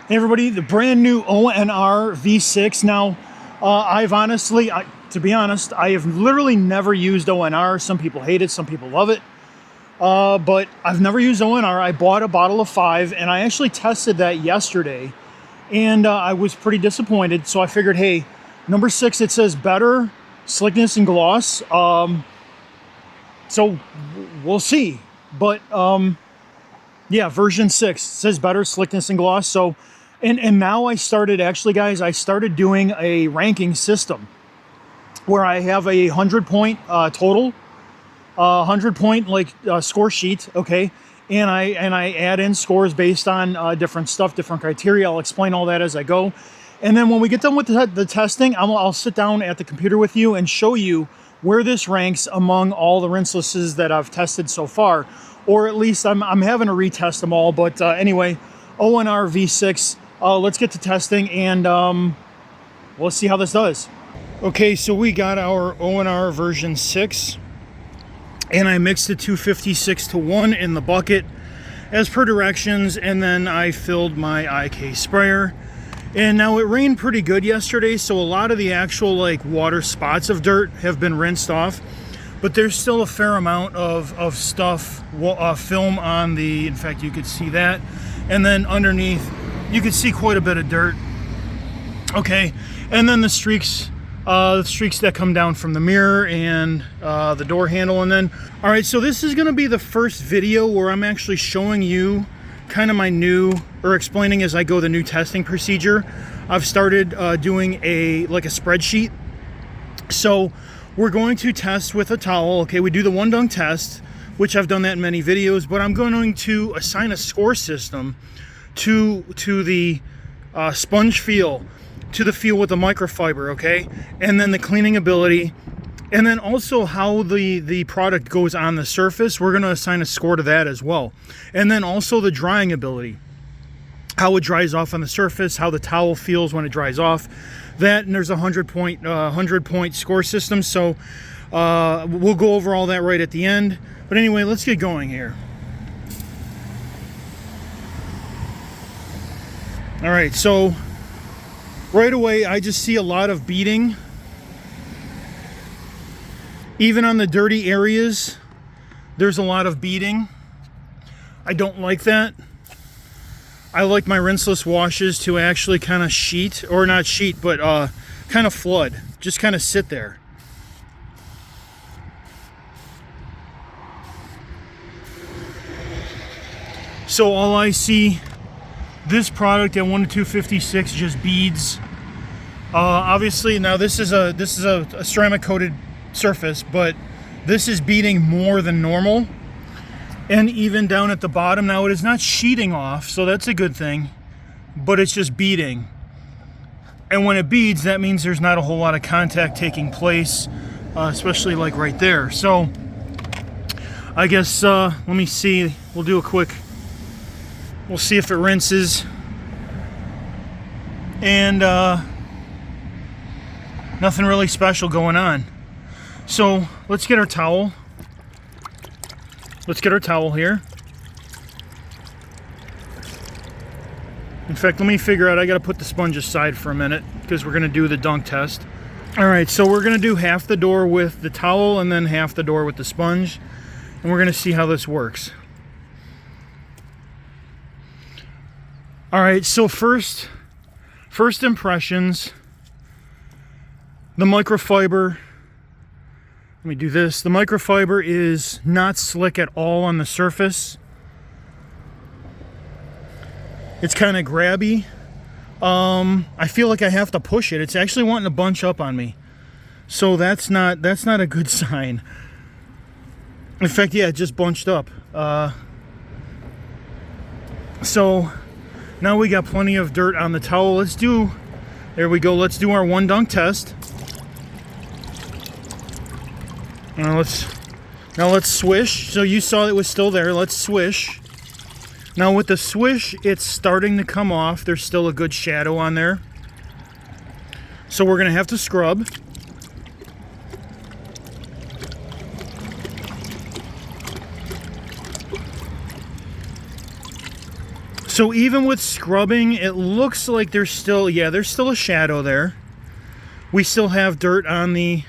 Hey everybody, the brand new ONR V6. Now, to be honest, I have literally never used ONR. Some people hate it, some people love it. But I've never used ONR. I bought a bottle of 5 and I actually tested that yesterday and I was pretty disappointed. So I figured, hey, number 6, it says better slickness and gloss. So we'll see. But yeah, version 6 says better slickness and gloss. So and now I started, actually guys, I started doing a ranking system where I have a 100-point total, 100-point score sheet, okay, and I add in scores based on different stuff, different criteria. I'll explain all that as I go, and then when we get done with the testing, I'll sit down at the computer with you and show you where this ranks among all the rinselesses that I've tested so far, or at least I'm having to retest them all. But anyway, ONR V6. Let's get to testing and we'll see how this does. Okay, so we got our ONR version 6 and I mixed it 256-1 in the bucket as per directions, and then I filled my IK sprayer. And now it rained pretty good yesterday, so a lot of the actual water spots of dirt have been rinsed off, but there's still a fair amount of stuff, film on the, in fact you could see that, and then underneath you can see quite a bit of dirt. Okay, and then the streaks that come down from the mirror and the door handle. And then, all right, so this is going to be the first video where I'm actually showing you kind of my new, or explaining as I go, the new testing procedure. I've started doing a spreadsheet. So we're going to test with a towel. Okay, we do the one dunk test, which I've done that in many videos, but I'm going to assign a score system to the sponge feel, to the feel with the microfiber, okay, and then the cleaning ability, and then also how the product goes on the surface. We're going to assign a score to that as well, and then also the drying ability, how it dries off on the surface, how the towel feels when it dries off. That, and there's a 100-point score system. So we'll go over all that right at the end. But anyway, let's get going here. All right, so right away I just see a lot of beading. Even on the dirty areas, there's a lot of beading. I don't like that. I like my rinseless washes to actually kind of sheet, or not sheet, but kind of flood. Just kind of sit there. So all I see, this product at 1 to 256 just beads. Obviously now this is a ceramic coated surface, but this is beading more than normal. And even down at the bottom, now it is not sheeting off, so that's a good thing, but it's just beading. And when it beads, that means there's not a whole lot of contact taking place, especially like right there. So I guess let me see, we'll do a quick, we'll see if it rinses. And nothing really special going on. So let's get our towel. Let's get our towel here. In fact, let me figure out, I gotta put the sponge aside for a minute because we're gonna do the dunk test. All right, so we're gonna do half the door with the towel and then half the door with the sponge. And we're gonna see how this works. All right, so first impressions, the microfiber. Let me do this. The microfiber is not slick at all on the surface. It's kind of grabby. I feel like I have to push it. It's actually wanting to bunch up on me. So that's not a good sign. In fact, yeah, it just bunched up. So now we got plenty of dirt on the towel. There we go. Let's do our one dunk test. Now let's swish. So you saw it was still there. Let's swish. Now with the swish, it's starting to come off. There's still a good shadow on there. So we're gonna have to scrub. So even with scrubbing, it looks like there's still, yeah, there's still a shadow there. We still have dirt on the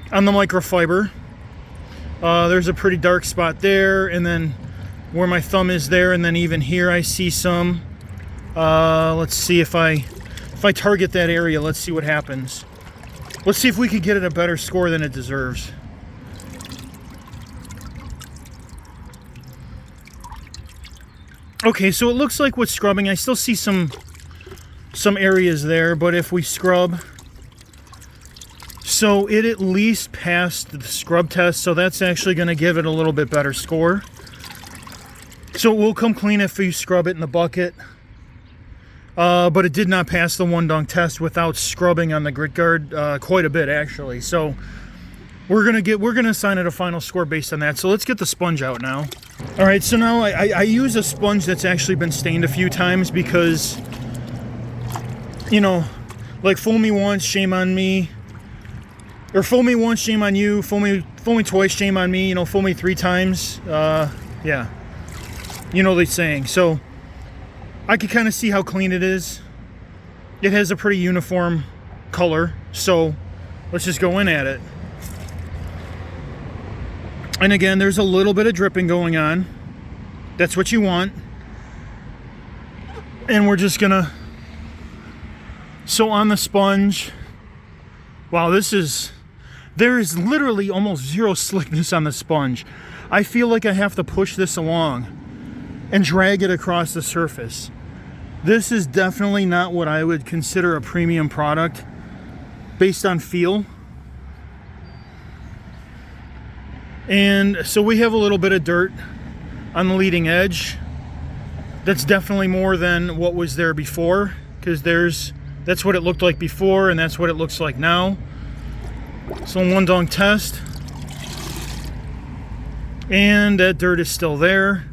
microfiber. There's a pretty dark spot there, and then where my thumb is there, and then even here I see some. Let's see if I target that area, let's see what happens. Let's see if we can get it a better score than it deserves. Okay, so it looks like with scrubbing, I still see some areas there, but if we scrub, so it at least passed the scrub test, so that's actually going to give it a little bit better score. So it will come clean if you scrub it in the bucket, but it did not pass the one dunk test without scrubbing on the grit guard quite a bit actually. So we're gonna assign it a final score based on that. So let's get the sponge out now. All right, so now I use a sponge that's actually been stained a few times because, you know, like fool me once, shame on me. Or fool me once, shame on you. Fool me twice, shame on me. You know, fool me 3 times. Yeah. You know the saying. So I can kind of see how clean it is. It has a pretty uniform color. So let's just go in at it. And again, there's a little bit of dripping going on. That's what you want. And we're just gonna... So on the sponge... Wow, there is literally almost zero slickness on the sponge. I feel like I have to push this along and drag it across the surface. This is definitely not what I would consider a premium product based on feel. And so we have a little bit of dirt on the leading edge. That's definitely more than what was there before, because that's what it looked like before, and that's what it looks like now. So one dunk test, and that dirt is still there.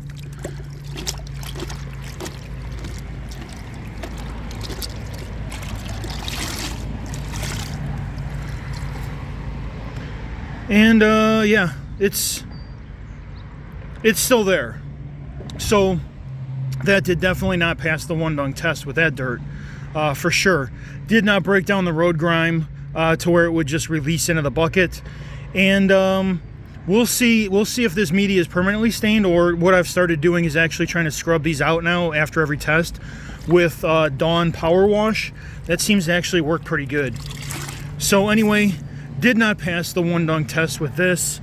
And yeah, it's still there. So that did definitely not pass the one dunk test with that dirt, for sure. Did not break down the road grime to where it would just release into the bucket. And we'll see if this media is permanently stained, or what I've started doing is actually trying to scrub these out now after every test with Dawn Power Wash. That seems to actually work pretty good. So anyway, did not pass the one dunk test with this.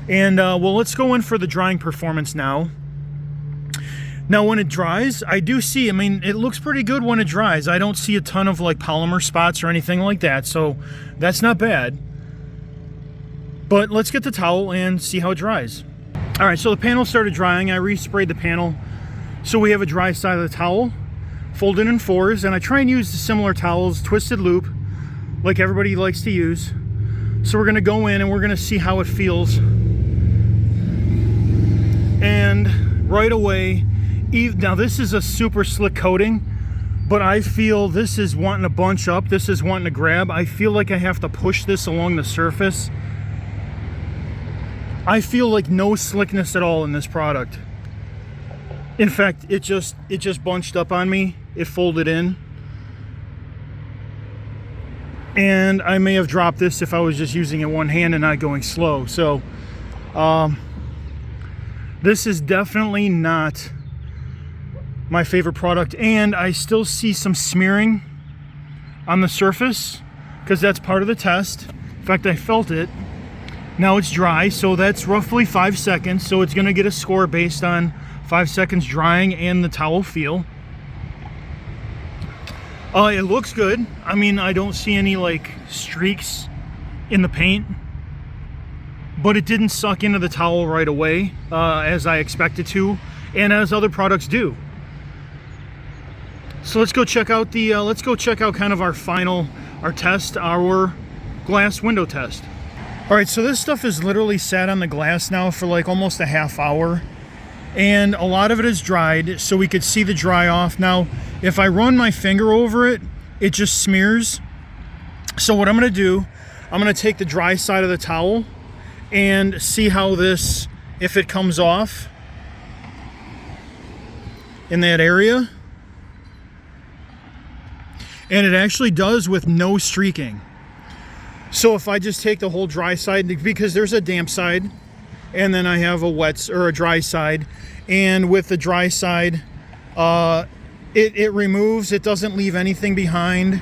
And well, let's go in for the drying performance now. Now when it dries, I do see, I mean, it looks pretty good when it dries. I don't see a ton of like polymer spots or anything like that, so that's not bad. But let's get the towel and see how it dries. All right, so the panel started drying. I resprayed the panel. So we have a dry side of the towel, folded in 4s, and I try and use the similar towels, twisted loop, like everybody likes to use. So we're gonna go in and we're gonna see how it feels. And right away, now this is a super slick coating, but I feel this is wanting to bunch up, this is wanting to grab. I feel like I have to push this along the surface. I feel like no slickness at all in this product. In fact, it just bunched up on me. It folded in. And I may have dropped this if I was just using it one hand and not going slow. So this is definitely not my favorite product, and I still see some smearing on the surface because that's part of the test. In fact, I felt it. Now it's dry, so that's roughly 5 seconds, so it's gonna get a score based on 5 seconds drying and the towel feel. It looks good. I mean, I don't see any like streaks in the paint, but it didn't suck into the towel right away as I expected to, and as other products do. So let's go check out the kind of our test, our glass window test. All right, so this stuff is literally sat on the glass now for like almost a half hour, and a lot of it is dried, so we could see the dry off. Now, if I run my finger over it, it just smears. So what I'm gonna do, I'm gonna take the dry side of the towel and see how this, if it comes off. in that area. And it actually does with no streaking. So if I just take the whole dry side, because there's a damp side, and then I have a wet or a dry side, and with the dry side, it removes, it doesn't leave anything behind.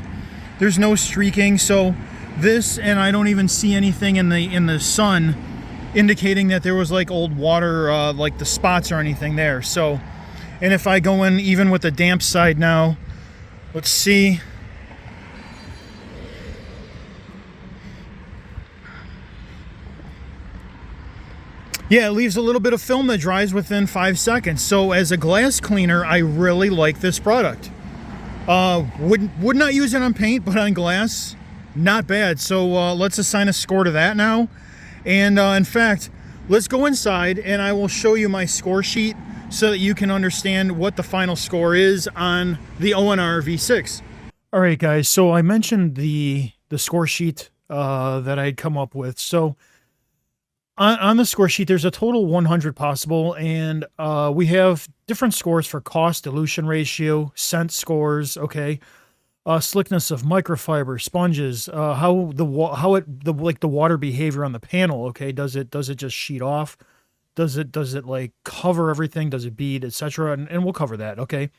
There's no streaking. So this, and I don't even see anything in the sun indicating that there was like old water, like the spots or anything there. So, and if I go in even with the damp side now, let's see. Yeah, it leaves a little bit of film that dries within 5 seconds. So as a glass cleaner, I really like this product. Would not use it on paint, but on glass, not bad. So let's assign a score to that now. And in fact, let's go inside and I will show you my score sheet so that you can understand what the final score is on the ONR V6. All right, guys. So I mentioned the score sheet that I had come up with. So on the score sheet, there's a total 100 possible, and we have different scores for cost, dilution ratio, scent scores, okay, slickness of microfiber, sponges, how the water behavior on the panel, okay, does it just sheet off, does it like cover everything, does it bead, etc., and we'll cover that, okay.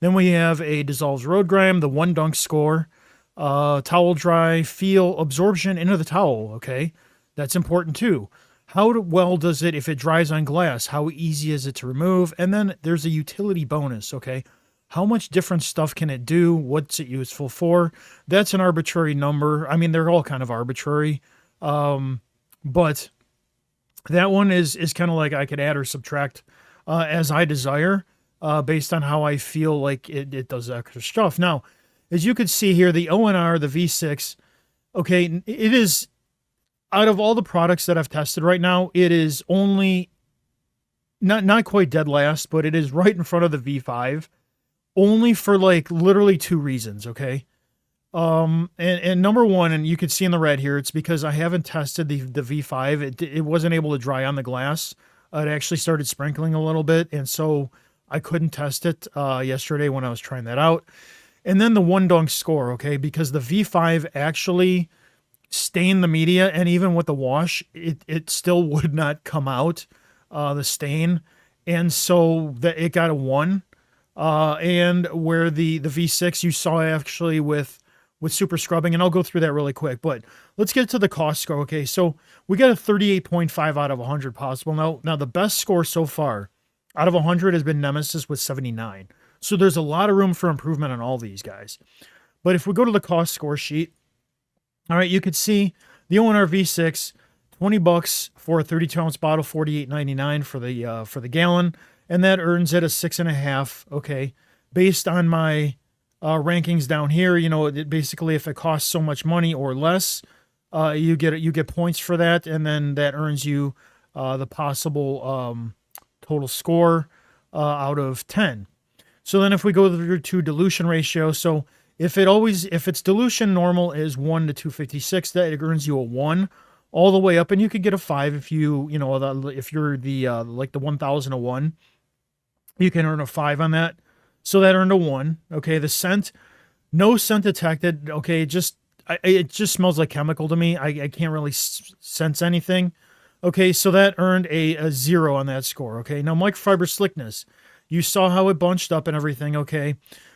Then we have a dissolves road grime, the one dunk score, towel dry, feel, absorption into the towel, okay, that's important too. How well does it, if it dries on glass, how easy is it to remove? And then there's a utility bonus, okay? How much different stuff can it do? What's it useful for? That's an arbitrary number. I mean, they're all kind of arbitrary. But that one is kind of like I could add or subtract as I desire based on how I feel like it does extra stuff. Now, as you can see here, the ONR, the V6, okay, it is... Out of all the products that I've tested right now, it is only not quite dead last, but it is right in front of the V5, only for like literally 2 reasons. Okay. And number one, and you can see in the red here, it's because I haven't tested the V5. It wasn't able to dry on the glass. It actually started sprinkling a little bit. And so I couldn't test it, yesterday when I was trying that out. And then the one dunk score. Okay. Because the V5 actually stain the media, and even with the wash, it still would not come out, the stain, and so that it got a 1. And where the V6 you saw actually with super scrubbing, and I'll go through that really quick, but let's get to the cost score. Okay, so we got a 38.5 out of 100 possible. Now the best score so far out of 100 has been Nemesis with 79. So there's a lot of room for improvement on all these guys. But if we go to the cost score sheet, all right, you could see the ONR V6, $20 for a 32-ounce bottle, $48.99 for the gallon, and that earns it a 6.5. Okay, based on my rankings down here, you know, basically if it costs so much money or less, you get points for that, and then that earns you the possible total score out of 10. So then if we go to dilution ratio, so if its dilution normal is 1 to 256, that it earns you a 1 all the way up, and you could get a 5 if if you're the like the 1001, you can earn a 5 on that. So that earned a 1. Okay, the scent, no scent detected. Okay, it just smells like chemical to me. I can't really sense anything. Okay, so that earned a 0 on that score. Okay, now microfiber slickness, you saw how it bunched up and everything. Okay,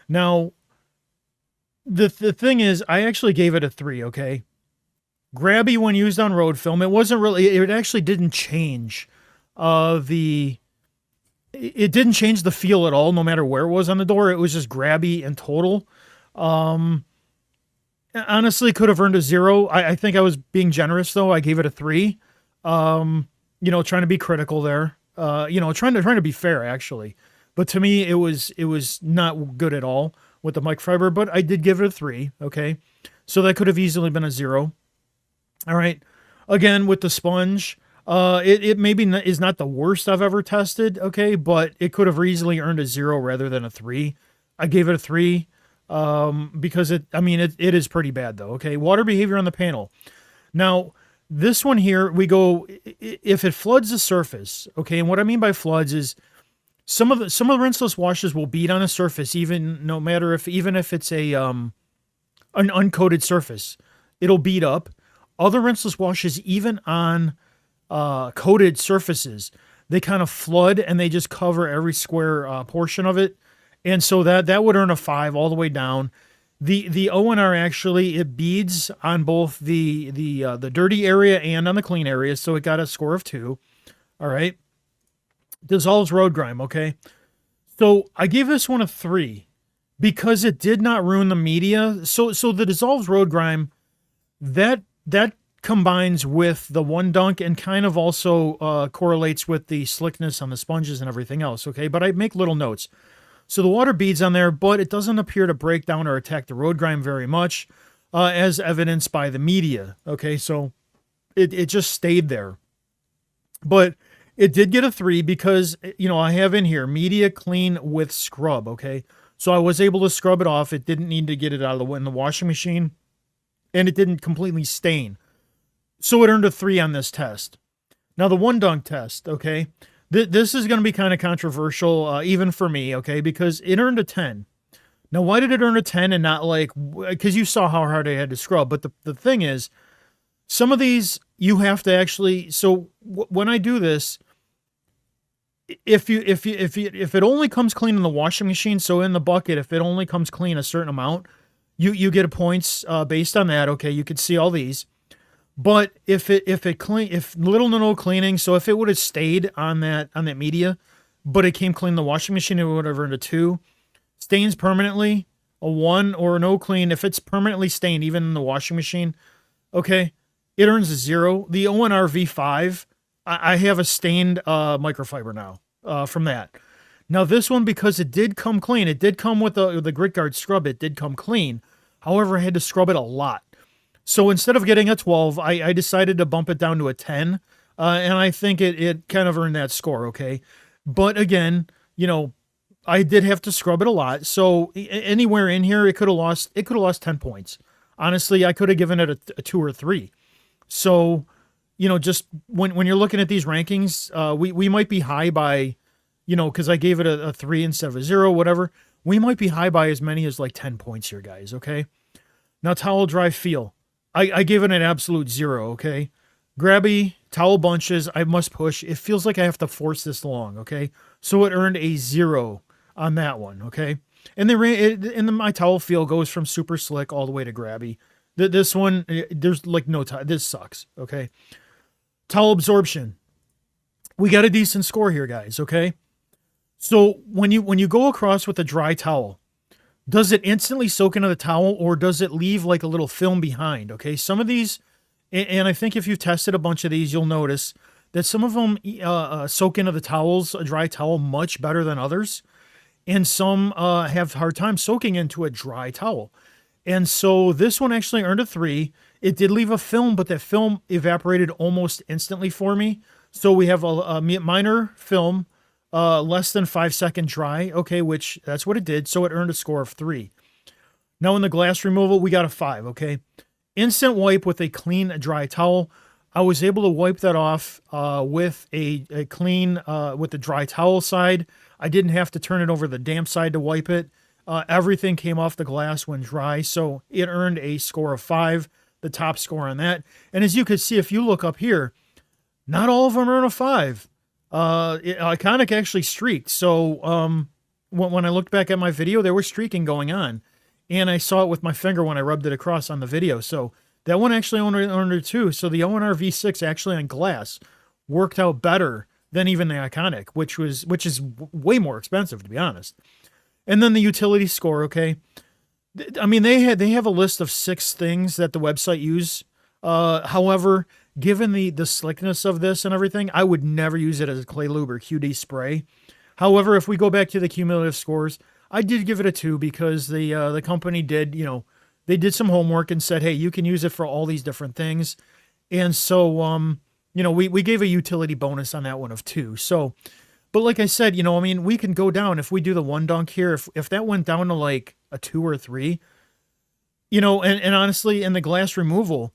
now the thing is, I actually gave it a 3, okay? Grabby when used on road film. It actually didn't change it didn't change the feel at all, no matter where it was on the door. It was just grabby in total. Honestly, could have earned a 0. I think I was being generous, though. I gave it a 3. Trying to be critical there. Trying to be fair, actually. But to me, it was not good at all with the microfiber, but I did give it a 3, okay? So that could have easily been a 0. All right. Again, with the sponge, it maybe is not the worst I've ever tested, okay? But it could have easily earned a 0 rather than a 3. I gave it a 3 because it is pretty bad, though, okay? Water behavior on the panel. Now, this one here, we go, if it floods the surface, okay? And what I mean by floods is, some of the rinseless washes will bead on a surface, even no matter even if it's an uncoated surface, it'll bead up. Other rinseless washes, even on coated surfaces, they kind of flood and they just cover every square portion of it, and so that would earn a 5 all the way down. The ONR actually, it beads on both the dirty area and on the clean area, so it got a score of 2. All right, dissolves road grime. Okay, so I gave this one a 3 because it did not ruin the media. So the dissolves road grime, that combines with the one dunk and kind of also correlates with the slickness on the sponges and everything else. Okay, but I make little notes. So the water beads on there, but it doesn't appear to break down or attack the road grime very much, as evidenced by the media. Okay, so it just stayed there. But it did get a 3 because, I have in here media clean with scrub. Okay, so I was able to scrub it off. It didn't need to get it out of in the washing machine, and it didn't completely stain. So it earned a 3 on this test. Now the one dunk test, okay, this is going to be kind of controversial, even for me, okay, because it earned a 10. Now, why did it earn a 10 and not because you saw how hard I had to scrub, but the thing is, some of these you have to actually, so when I do this, if it only comes clean in the washing machine, so in the bucket, if it only comes clean a certain amount, you get points based on that. Okay, you could see all these. But if little to no cleaning, so if it would have stayed on that media, but it came clean in the washing machine, it would have earned a 2. Stains permanently, a 1, or no clean. If it's permanently stained, even in the washing machine, okay, it earns a 0. The ONR V5, I have a stained microfiber now from that. Now this one, because it did come clean, it did come with the Grit Guard scrub, it did come clean. However, I had to scrub it a lot. So instead of getting a 12, I decided to bump it down to a 10, and I think it kind of earned that score, okay? But again, I did have to scrub it a lot, so anywhere in here, it could have lost 10 points. Honestly, I could have given it a 2 or 3. So, just when you're looking at these rankings, we might be high by, because I gave it a 3 instead of a 0, whatever. We might be high by as many as like 10 points here, guys, okay? Now, towel dry feel. I gave it an absolute 0, okay? Grabby, towel bunches, I must push. It feels like I have to force this along, okay? So it earned a 0 on that one, okay? And my towel feel goes from super slick all the way to grabby. This one, there's like no time. This sucks, okay? Towel absorption. We got a decent score here, guys, okay? So when you go across with a dry towel, does it instantly soak into the towel, or does it leave like a little film behind? Okay, some of these, and I think if you've tested a bunch of these, you'll notice that some of them soak into the towels, a dry towel, much better than others. And some have a hard time soaking into a dry towel. And so this one actually earned a 3. It did leave a film, but that film evaporated almost instantly for me. So we have a minor film, less than 5-second dry, okay, which that's what it did. So it earned a score of 3. Now in the glass removal, we got a 5, okay. Instant wipe with a clean, dry towel. I was able to wipe that off with a clean, with the dry towel side. I didn't have to turn it over the damp side to wipe it. Everything came off the glass when dry, so it earned a score of 5, the top score on that. And as you can see, if you look up here, not all of them earn a 5. Iconic actually streaked. So when I looked back at my video, there was streaking going on. And I saw it with my finger when I rubbed it across on the video. So that one actually earned a 2. So the ONR V6 actually on glass worked out better than even the Iconic, which is way more expensive, to be honest. And then the utility score, okay. I mean, they have a list of 6 things that the website use. However, given the slickness of this and everything, I would never use it as a clay lube or QD spray. However, if we go back to the cumulative scores, I did give it a 2 because the company did, they did some homework and said, hey, you can use it for all these different things. And so, we gave a utility bonus on that one of 2. So, but like I said, we can go down if we do the one dunk here. If that went down to like a 2 or 3, and honestly, in the glass removal,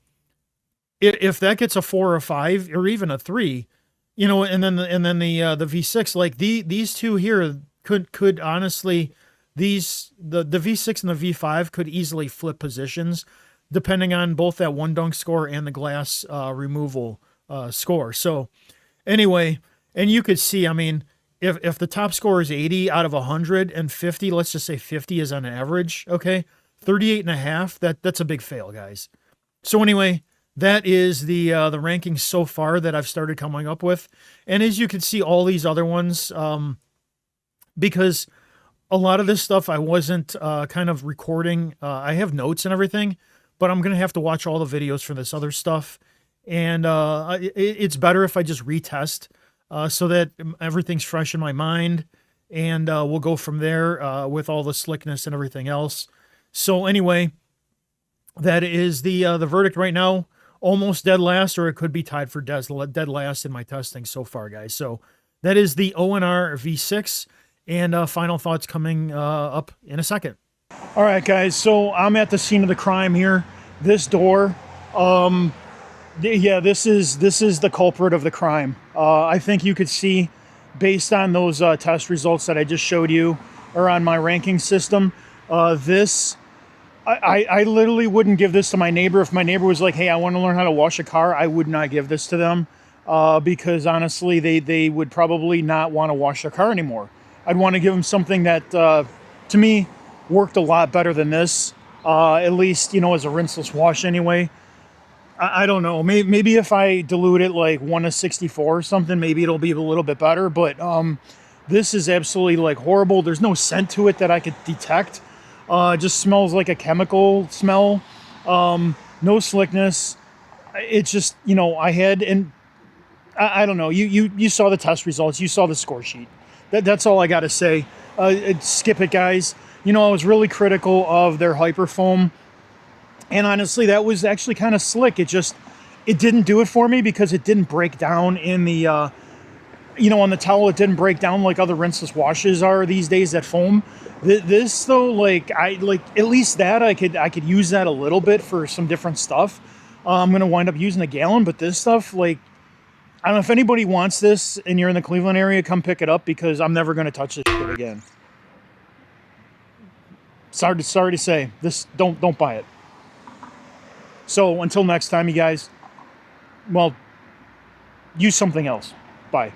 if that gets a 4 or 5 or even a 3, you know, and then the V6, like these two here could honestly, the V6 and the V5 could easily flip positions depending on both that one dunk score and the glass removal score. So anyway, and you could see, I mean, if the top score is 80 out of 100 and 50, let's just say 50 is on an average, okay? 38 and a half, that's a big fail, guys. So anyway, that is the rankings so far that I've started coming up with. And as you can see, all these other ones, because a lot of this stuff I wasn't kind of recording. I have notes and everything, but I'm going to have to watch all the videos for this other stuff. And it's better if I just retest so that everything's fresh in my mind. And we'll go from there with all the slickness and everything else. So anyway, that is the verdict right now. Almost dead last, or it could be tied for dead last in my testing so far, guys. So that is the ONR V6, and final thoughts coming up in a second. All right, guys. So I'm at the scene of the crime here. This door, yeah, this is the culprit of the crime. I think you could see, based on those test results that I just showed you, or on my ranking system, this. I literally wouldn't give this to my neighbor. If my neighbor was like, hey, I want to learn how to wash a car, I would not give this to them because honestly, they would probably not want to wash their car anymore. I'd want to give them something that, to me, worked a lot better than this, at least, you know, as a rinseless wash anyway. I don't know. Maybe if I dilute it like 1:64 or something, maybe it'll be a little bit better. But this is absolutely like horrible. There's no scent to it that I could detect. It just smells like a chemical smell. No slickness. It's just, you know, I don't know. You saw the test results. You saw the score sheet. That's all I got to say. Skip it, guys. You know, I was really critical of their Hyperfoam. And honestly, that was actually kind of slick. It didn't do it for me because it didn't break down in the, you know, on the towel. It didn't break down like other rinseless washes are these days that foam. This though, like at least that I could use that a little bit for some different stuff. I'm gonna wind up using a gallon, but this stuff, like, I don't know if anybody wants this and you're in the Cleveland area, come pick it up because I'm never gonna touch this shit again. Sorry to say, this don't buy it. So until next time, you guys, well, use something else. Bye.